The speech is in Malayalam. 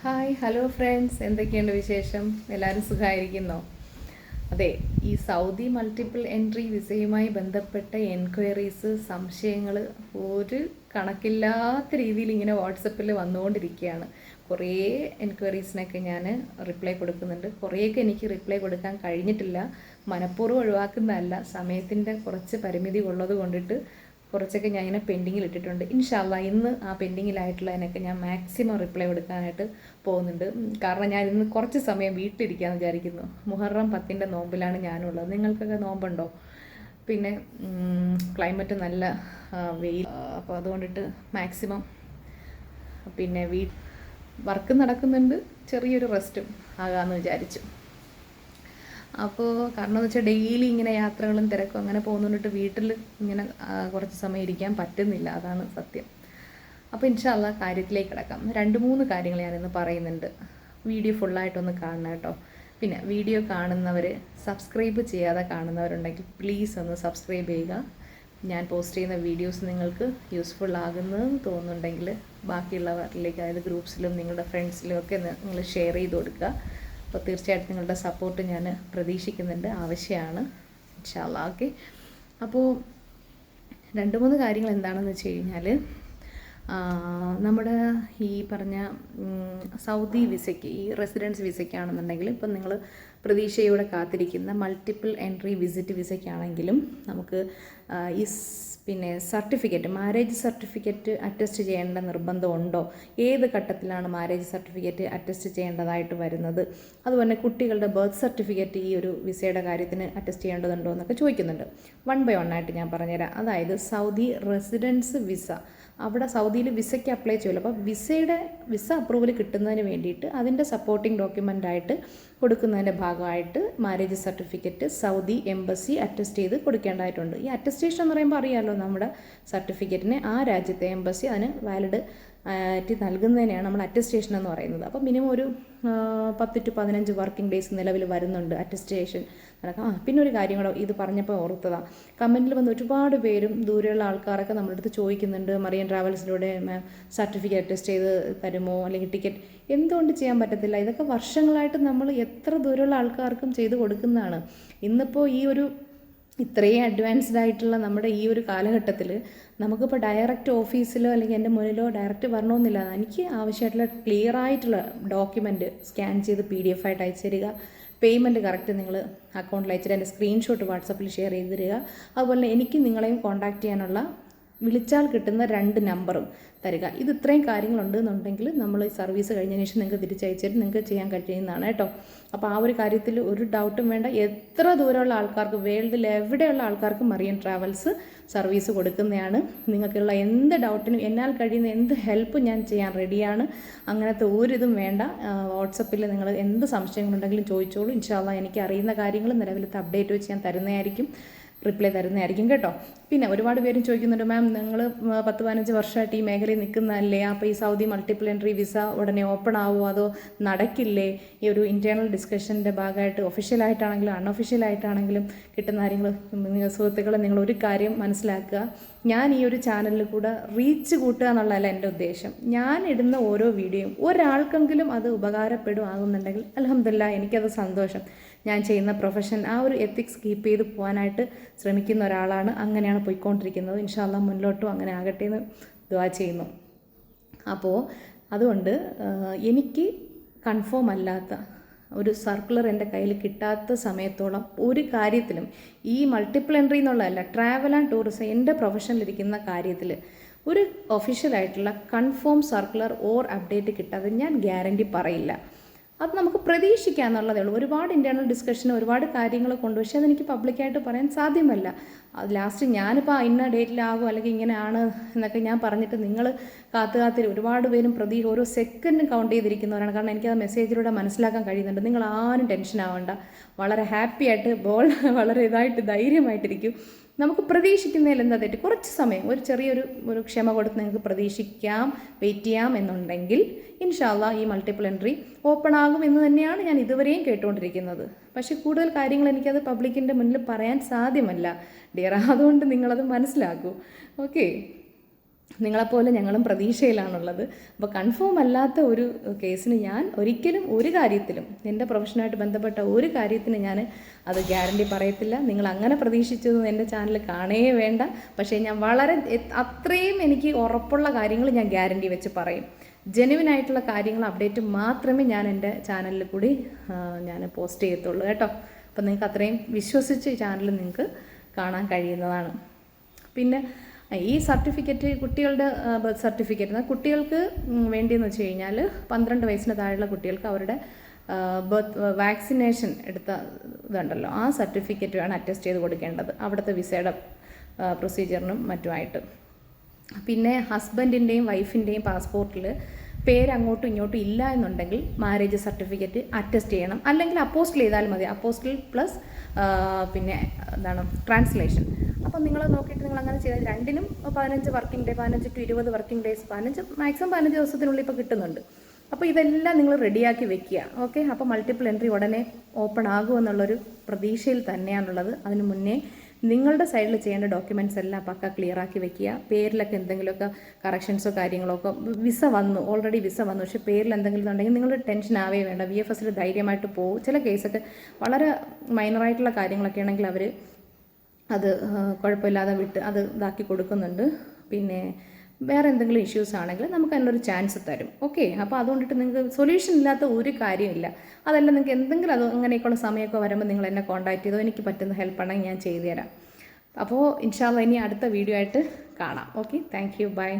ഹായ് ഹലോ ഫ്രണ്ട്സ്, എന്തൊക്കെയുണ്ട് വിശേഷം? എല്ലാവരും സുഖമായിരിക്കുന്നോ? അതെ, ഈ സൗദി മൾട്ടിപ്പിൾ എൻട്രി വിസയുമായി ബന്ധപ്പെട്ട എൻക്വയറീസ്, സംശയങ്ങൾ ഒരു കണക്കില്ലാത്ത രീതിയിൽ ഇങ്ങനെ വാട്സപ്പിൽ വന്നുകൊണ്ടിരിക്കുകയാണ്. കുറേ എൻക്വയറീസിനൊക്കെ ഞാൻ റിപ്ലൈ കൊടുക്കുന്നുണ്ട്. കുറേയൊക്കെ എനിക്ക് റിപ്ലൈ കൊടുക്കാൻ കഴിഞ്ഞിട്ടില്ല. മനഃപൂർവ്വം ഒഴിവാക്കുന്നതല്ല, സമയത്തിൻ്റെ കുറച്ച് പരിമിതി ഉള്ളത് കൊണ്ടിട്ട് കുറച്ചൊക്കെ ഞാൻ ഇങ്ങനെ പെൻഡിങ്ങിൽ ഇട്ടിട്ടുണ്ട്. ഇൻഷാല്ല ഇന്ന് ആ പെൻഡിങ്ങിലായിട്ടുള്ളതിനൊക്കെ ഞാൻ മാക്സിമം റിപ്ലൈ കൊടുക്കാനായിട്ട് പോകുന്നുണ്ട്. കാരണം ഞാൻ ഇന്ന് കുറച്ച് സമയം വീട്ടിലിരിക്കാമെന്ന് വിചാരിക്കുന്നു. മുഹറം 10 നോമ്പിലാണ് ഞാനുള്ളത്. നിങ്ങൾക്കൊക്കെ നോമ്പുണ്ടോ? പിന്നെ ക്ലൈമറ്റ് നല്ല വെയിൽ, അപ്പോൾ അതുകൊണ്ടിട്ട് മാക്സിമം പിന്നെ വർക്ക് നടക്കുന്നുണ്ട്, ചെറിയൊരു റെസ്റ്റും ആകാമെന്ന് വിചാരിച്ചു. അപ്പോൾ കാരണം എന്ന് വെച്ചാൽ ഡെയിലി ഇങ്ങനെ യാത്രകളും തിരക്കും അങ്ങനെ പോകുന്നുണ്ടിട്ട് വീട്ടിൽ ഇങ്ങനെ കുറച്ച് സമയം ഇരിക്കാൻ പറ്റുന്നില്ല, അതാണ് സത്യം. അപ്പോൾ ഇൻഷാല്ലാ കാര്യത്തിലേക്ക് കിടക്കാം. 2-3 കാര്യങ്ങൾ ഞാനിന്ന് പറയുന്നുണ്ട്. വീഡിയോ ഫുള്ളായിട്ടൊന്ന് കാണണം കേട്ടോ. പിന്നെ വീഡിയോ കാണുന്നവർ, സബ്സ്ക്രൈബ് ചെയ്യാതെ കാണുന്നവരുണ്ടെങ്കിൽ പ്ലീസ് ഒന്ന് സബ്സ്ക്രൈബ് ചെയ്യുക. ഞാൻ പോസ്റ്റ് ചെയ്യുന്ന വീഡിയോസ് നിങ്ങൾക്ക് യൂസ്ഫുൾ ആകുന്നതെന്ന് തോന്നുന്നുണ്ടെങ്കിൽ ബാക്കിയുള്ളവരിലേക്ക്, അതായത് ഗ്രൂപ്പ്സിലും നിങ്ങളുടെ ഫ്രണ്ട്സിലും ഒക്കെ നിങ്ങൾ ഷെയർ ചെയ്ത് കൊടുക്കുക. അപ്പോൾ തീർച്ചയായിട്ടും നിങ്ങളുടെ സപ്പോർട്ട് ഞാൻ പ്രതീക്ഷിക്കുന്നുണ്ട്, ആവശ്യമാണ് ഇൻഷാല്ലാ. ഓക്കെ, അപ്പോൾ 2-3 കാര്യങ്ങൾ എന്താണെന്ന് വെച്ച് കഴിഞ്ഞാൽ, നമ്മുടെ ഈ പറഞ്ഞ സൗദി വിസയ്ക്ക്, ഈ റെസിഡൻസ് വിസയ്ക്കാണെന്നുണ്ടെങ്കിൽ ഇപ്പം നിങ്ങൾ പ്രതീക്ഷയോടെ കാത്തിരിക്കുന്ന മൾട്ടിപ്പിൾ എൻട്രി വിസിറ്റ് വിസയ്ക്കാണെങ്കിലും നമുക്ക് ഈ പിന്നെ സർട്ടിഫിക്കറ്റ്, മാരേജ് സർട്ടിഫിക്കറ്റ് അറ്റസ്റ്റ് ചെയ്യേണ്ട നിർബന്ധമുണ്ടോ? ഏത് ഘട്ടത്തിലാണ് മാരേജ് സർട്ടിഫിക്കറ്റ് അറ്റസ്റ്റ് ചെയ്യേണ്ടതായിട്ട് വരുന്നത്? അതുപോലെ കുട്ടികളുടെ ബർത്ത് സർട്ടിഫിക്കറ്റ് ഈ ഒരു വിസയുടെ കാര്യത്തിന് അറ്റസ്റ്റ് ചെയ്യേണ്ടതുണ്ടോ എന്നൊക്കെ ചോദിക്കുന്നുണ്ട്. 1 by 1 ആയിട്ട് ഞാൻ പറഞ്ഞുതരാം. അതായത് സൗദി റെസിഡൻസ് വിസ, അവിടെ സൗദിയിൽ വിസയ്ക്ക് അപ്ലൈ ചെയ്യുമല്ലോ. അപ്പോൾ വിസ അപ്രൂവൽ കിട്ടുന്നതിന് വേണ്ടിയിട്ട് അതിൻ്റെ സപ്പോർട്ടിംഗ് ഡോക്യുമെൻ്റായിട്ട് കൊടുക്കുന്നതിൻ്റെ ഭാഗമായിട്ട് marriage certificate Saudi embassy attest ചെയ്ത് കൊടുക്കേണ്ടതായിട്ടുണ്ട്. ഈ അറ്റസ്റ്റേഷൻ എന്ന് പറയുമ്പോൾ അറിയാമല്ലോ, നമ്മുടെ സർട്ടിഫിക്കറ്റിന് ആ രാജ്യത്തെ എംബസി അതിന് വാലിഡ് ആയിട്ട് നൽകുന്നതിനെയാണ് നമ്മൾ അറ്റസ്റ്റേഷൻ എന്ന് പറയുന്നത്. അപ്പോൾ മിനിമം ഒരു 10 to 15 വർക്കിംഗ് ഡേയ്സ് നിലവിൽ വരുന്നുണ്ട് അറ്റസ്റ്റേഷൻ നടക്കാം. പിന്നെ ഒരു കാര്യം കൂടെ ഇത് പറഞ്ഞപ്പോൾ ഓർത്തതാണ്, കമൻറ്റിൽ വന്ന് ഒരുപാട് പേരും ദൂരെയുള്ള ആൾക്കാരൊക്കെ നമ്മുടെ അടുത്ത് ചോദിക്കുന്നുണ്ട്, മറിയൻ ട്രാവൽസിലൂടെ സർട്ടിഫിക്കറ്റ് അറ്റസ്റ്റ് ചെയ്ത് തരുമോ, അല്ലെങ്കിൽ ടിക്കറ്റ് എന്തുകൊണ്ട് ചെയ്യാൻ പറ്റത്തില്ല? ഇതൊക്കെ വർഷങ്ങളായിട്ട് നമ്മൾ എത്ര ദൂരെയുള്ള ആൾക്കാർക്കും ചെയ്ത് കൊടുക്കുന്നതാണ്. ഇന്നിപ്പോൾ ഈ ഒരു ഇത്രയും അഡ്വാൻസ്ഡ് ആയിട്ടുള്ള നമ്മുടെ ഈ ഒരു കാലഘട്ടത്തിൽ നമുക്കിപ്പോൾ ഡയറക്റ്റ് ഓഫീസിലോ അല്ലെങ്കിൽ എൻ്റെ മുന്നിലോ ഡയറക്റ്റ് വരണമെന്നില്ല. എനിക്ക് ആവശ്യമായിട്ടുള്ള ക്ലിയർ ആയിട്ടുള്ള ഡോക്യുമെൻറ്റ് സ്കാൻ ചെയ്ത് PDF ആയിട്ട് അയച്ചു തരിക. പേയ്മെൻറ്റ് കറക്റ്റ് നിങ്ങൾ അക്കൗണ്ടിൽ അയച്ചിട്ട് എൻ്റെ സ്ക്രീൻഷോട്ട് വാട്സപ്പിൽ ഷെയർ ചെയ്ത് തരിക. അതുപോലെ എനിക്ക് നിങ്ങളെയും കോൺടാക്റ്റ് ചെയ്യാനുള്ള വിളിച്ചാൽ കിട്ടുന്ന 2 നമ്പറും തരിക. ഇത് ഇത്രയും കാര്യങ്ങളുണ്ട് എന്നുണ്ടെങ്കിൽ നമ്മൾ ഈ സർവീസ് കഴിഞ്ഞതിന് ശേഷം നിങ്ങൾക്ക് തിരിച്ചയച്ചിട്ട് നിങ്ങൾക്ക് ചെയ്യാൻ കഴിയുന്നതാണ് കേട്ടോ. അപ്പോൾ ആ ഒരു കാര്യത്തിൽ ഒരു ഡൗട്ടും വേണ്ട. എത്ര ദൂരമുള്ള ആൾക്കാർക്ക്, വേൾഡിൽ എവിടെയുള്ള ആൾക്കാർക്കും മറിയൻ ട്രാവൽസ് സർവീസ് കൊടുക്കുന്നതാണ്. നിങ്ങൾക്കുള്ള എന്ത് ഡൗട്ടിനും എന്നാൽ കഴിയുന്ന എന്ത് ഹെൽപ്പ് ഞാൻ ചെയ്യാൻ റെഡിയാണ്. അങ്ങനത്തെ ഒരിതും വേണ്ട. വാട്സപ്പിൽ നിങ്ങൾ എന്ത് സംശയങ്ങളുണ്ടെങ്കിലും ചോദിച്ചോളൂ. ഇൻഷാല്ലാ എനിക്ക് അറിയുന്ന കാര്യങ്ങൾ നിലവിലത്തെ അപ്ഡേറ്റ് വെച്ച് ഞാൻ തരുന്നതായിരിക്കും, റിപ്ലൈ തരുന്നതായിരിക്കും കേട്ടോ. പിന്നെ ഒരുപാട് പേരും ചോദിക്കുന്നുണ്ട്, മാം നിങ്ങൾ 10-15 വർഷമായിട്ട് ഈ മേഖലയിൽ നിൽക്കുന്നതല്ലേ, അപ്പോൾ ഈ സൗദി മൾട്ടിപ്പിൾ എൻട്രി വിസ ഉടനെ ഓപ്പൺ ആവുമോ അതോ നടക്കില്ലേ? ഈ ഒരു ഇൻറ്റേർണൽ ഡിസ്കഷൻ്റെ ഭാഗമായിട്ട് ഒഫീഷ്യലായിട്ടാണെങ്കിലും അൺഒഫീഷ്യലായിട്ടാണെങ്കിലും കിട്ടുന്ന കാര്യങ്ങൾ സുഹൃത്തുക്കളെ, നിങ്ങൾ ഒരു കാര്യം മനസ്സിലാക്കുക. ഞാൻ ഈ ഒരു ചാനലിൽ കൂടെ റീച്ച് കൂട്ടുക എന്നുള്ളതല്ല എൻ്റെ ഉദ്ദേശം. ഞാൻ ഇടുന്ന ഓരോ വീഡിയോയും ഒരാൾക്കെങ്കിലും അത് ഉപകാരപ്പെടുമാകുന്നുണ്ടെങ്കിൽ അൽഹംദുലില്ലാ, എനിക്കത് സന്തോഷം. ഞാൻ ചെയ്യുന്ന പ്രൊഫഷൻ ആ ഒരു എത്തിക്സ് കീപ്പ് ചെയ്ത് പോകാനായിട്ട് ശ്രമിക്കുന്ന ഒരാളാണ്. അങ്ങനെയാണ് പോയിക്കൊണ്ടിരിക്കുന്നത്. ഇൻഷാല്ലാ മുന്നോട്ടും അങ്ങനെ ആകട്ടെ എന്ന് ദുആ ചെയ്യുന്നു. അപ്പോൾ അതുകൊണ്ട് എനിക്ക് കൺഫേം അല്ലാത്ത ഒരു സർക്കുലർ എൻ്റെ കയ്യിൽ കിട്ടാത്ത സമയത്തോളം ഒരു കാര്യത്തിലും, ഈ മൾട്ടിപ്പിൾ എൻട്രി എന്നുള്ളതല്ല, ട്രാവൽ ആൻഡ് ടൂറിസം എൻ്റെ പ്രൊഫഷനിലിരിക്കുന്ന കാര്യത്തിൽ ഒരു ഒഫീഷ്യലായിട്ടുള്ള കൺഫേം സർക്കുലർ ഓർ അപ്ഡേറ്റ് കിട്ടാതെ ഞാൻ ഗ്യാരണ്ടി പറയില്ല. അത് നമുക്ക് പ്രതീക്ഷിക്കാമെന്നുള്ളതേ ഉള്ളൂ. ഒരുപാട് ഇൻറ്റേർണൽ ഡിസ്കഷൻ, ഒരുപാട് കാര്യങ്ങൾ കൊണ്ട്, പക്ഷേ അതെനിക്ക് പബ്ലിക്കായിട്ട് പറയാൻ സാധ്യമല്ല. അത് ലാസ്റ്റ് ഞാനിപ്പോൾ ഇന്ന ഡേറ്റിലാകും അല്ലെങ്കിൽ ഇങ്ങനെയാണ് എന്നൊക്കെ ഞാൻ പറഞ്ഞിട്ട് നിങ്ങൾ കാത്തുകാത്തിൽ ഒരുപാട് പേരും ഓരോ സെക്കൻഡും കൗണ്ട് ചെയ്തിരിക്കുന്നവരാണ്. കാരണം എനിക്കത് മെസ്സേജിലൂടെ മനസ്സിലാക്കാൻ കഴിയുന്നുണ്ട്. നിങ്ങൾ ആരും ടെൻഷൻ ആവേണ്ട, വളരെ ഹാപ്പി ആയിട്ട് വളരെ ഇതായിട്ട് ധൈര്യമായിട്ടിരിക്കും. നമുക്ക് പ്രതീക്ഷിക്കുന്നതിൽ എന്താ തെറ്റ്? കുറച്ച് സമയം, ഒരു ചെറിയൊരു ക്ഷമ കൊടുത്ത് നിങ്ങൾക്ക് പ്രതീക്ഷിക്കാം, വെയിറ്റ് ചെയ്യാം എന്നുണ്ടെങ്കിൽ ഇൻഷാല്ലാ ഈ മൾട്ടിപ്പിൾ എൻട്രി ഓപ്പൺ ആകും എന്ന് തന്നെയാണ് ഞാൻ ഇതുവരെയും കേട്ടുകൊണ്ടിരിക്കുന്നത്. പക്ഷേ കൂടുതൽ കാര്യങ്ങൾ എനിക്കത് പബ്ലിക്കിൻ്റെ മുന്നിൽ പറയാൻ സാധ്യമല്ല ഡിയർ. അതുകൊണ്ട് നിങ്ങളത് മനസ്സിലാക്കൂ. ഓക്കെ, നിങ്ങളെപ്പോലെ ഞങ്ങളും പ്രതീക്ഷയിലാണുള്ളത്. അപ്പോൾ കൺഫേം അല്ലാത്ത ഒരു കേസിന് ഞാൻ ഒരിക്കലും ഒരു കാര്യത്തിലും എൻ്റെ പ്രൊഫഷനായിട്ട് ബന്ധപ്പെട്ട ഒരു കാര്യത്തിന് ഞാൻ അത് ഗ്യാരണ്ടി പറയത്തില്ല. നിങ്ങൾ അങ്ങനെ പ്രതീക്ഷിച്ചതൊന്നും എൻ്റെ ചാനൽ കാണേ വേണ്ട. പക്ഷേ ഞാൻ വളരെ അത്രയും എനിക്ക് ഉറപ്പുള്ള കാര്യങ്ങൾ ഞാൻ ഗ്യാരണ്ടി വെച്ച് പറയും. ജെന്യുവിനായിട്ടുള്ള കാര്യങ്ങൾ അപ്ഡേറ്റ് മാത്രമേ ഞാൻ എൻ്റെ ചാനലിൽ കൂടി ഞാൻ പോസ്റ്റ് ചെയ്യത്തുള്ളൂ കേട്ടോ. അപ്പോൾ നിങ്ങൾക്ക് അത്രയും വിശ്വസിച്ച് ഈ ചാനൽ നിങ്ങൾക്ക് കാണാൻ കഴിയുന്നതാണ്. പിന്നെ ഈ സർട്ടിഫിക്കറ്റ് കുട്ടികളുടെ ബർത്ത് സർട്ടിഫിക്കറ്റ് കുട്ടികൾക്ക് വേണ്ടിയെന്ന് വെച്ച് കഴിഞ്ഞാൽ 12 വയസ്സിന് താഴെയുള്ള കുട്ടികൾക്ക് അവരുടെ ബർത്ത് വാക്സിനേഷൻ എടുത്ത ഇതുണ്ടല്ലോ, ആ സർട്ടിഫിക്കറ്റ് വേണം അറ്റസ്റ്റ് ചെയ്ത് കൊടുക്കേണ്ടത് അവിടുത്തെ വിസയുടെ പ്രൊസീജിയറിനും മറ്റുമായിട്ട്. പിന്നെ ഹസ്ബൻഡിൻ്റെയും വൈഫിൻ്റെയും പാസ്പോർട്ടിൽ പേര് അങ്ങോട്ടും ഇങ്ങോട്ടും ഇല്ല എന്നുണ്ടെങ്കിൽ മാരേജ് സർട്ടിഫിക്കറ്റ് അറ്റസ്റ്റ് ചെയ്യണം. അല്ലെങ്കിൽ അപ്പോസ്റ്റൽ ചെയ്താലും മതി. അപ്പോസ്റ്റൽ പ്ലസ് പിന്നെ എന്താണ് ട്രാൻസ്ലേഷൻ. അപ്പം നിങ്ങൾ നോക്കിയിട്ട് നിങ്ങൾ അങ്ങനെ ചെയ്താൽ രണ്ടിനും 15 working day, 15 to 20 working days, 15 maximum 15 ദിവസത്തിനുള്ളിൽ ഇപ്പോൾ കിട്ടുന്നുണ്ട്. അപ്പോൾ ഇതെല്ലാം നിങ്ങൾ റെഡിയാക്കി വെക്കുക. ഓക്കെ. അപ്പോൾ മൾട്ടിപ്പിൾ എൻട്രി ഉടനെ ഓപ്പൺ ആകുമെന്നുള്ളൊരു പ്രതീക്ഷയിൽ തന്നെയാണുള്ളത്. അതിന് മുന്നേ നിങ്ങളുടെ സൈഡിൽ ചെയ്യേണ്ട ഡോക്യുമെൻറ്റ്സ് എല്ലാം പക്ക ക്ലിയർ ആക്കി വെക്കുക. പേരിലൊക്കെ എന്തെങ്കിലുമൊക്കെ കറക്ഷൻസോ കാര്യങ്ങളൊക്കെ വിസ വന്നു, ഓൾറെഡി വിസ വന്നു, പക്ഷേ പേരിൽ എന്തെങ്കിലും ഉണ്ടെങ്കിൽ നിങ്ങൾ ടെൻഷൻ ആവേ വേണ്ട. VFSൽ ധൈര്യമായിട്ട് പോകും. ചില കേസൊക്കെ വളരെ മൈനറായിട്ടുള്ള കാര്യങ്ങളൊക്കെ ആണെങ്കിൽ അവർ അത് കുഴപ്പമില്ലാതെ വിട്ട് അത് ഇതാക്കി കൊടുക്കുന്നുണ്ട്. പിന്നെ വേറെ എന്തെങ്കിലും ഇഷ്യൂസ് ആണെങ്കിൽ നമുക്ക് അതിനൊരു ചാൻസ് തരും. ഓക്കെ. അപ്പോൾ അതുകൊണ്ടിട്ട് നിങ്ങൾക്ക് സൊല്യൂഷൻ ഇല്ലാത്ത ഒരു കാര്യമില്ല. അതെല്ലാം നിങ്ങൾക്ക് എന്തെങ്കിലും അത് അങ്ങനെയൊക്കെയുള്ള സമയമൊക്കെ വരുമ്പോൾ നിങ്ങൾ എന്നെ കോൺടാക്ട് ചെയ്തോ, എനിക്ക് പറ്റുന്ന ഹെൽപ്പാണെങ്കിൽ ഞാൻ ചെയ്തു തരാം. അപ്പോൾ ഇൻഷാ അല്ലാഹ് ഇനി അടുത്ത വീഡിയോ ആയിട്ട് കാണാം. ഓക്കെ. Thank you. ബൈ.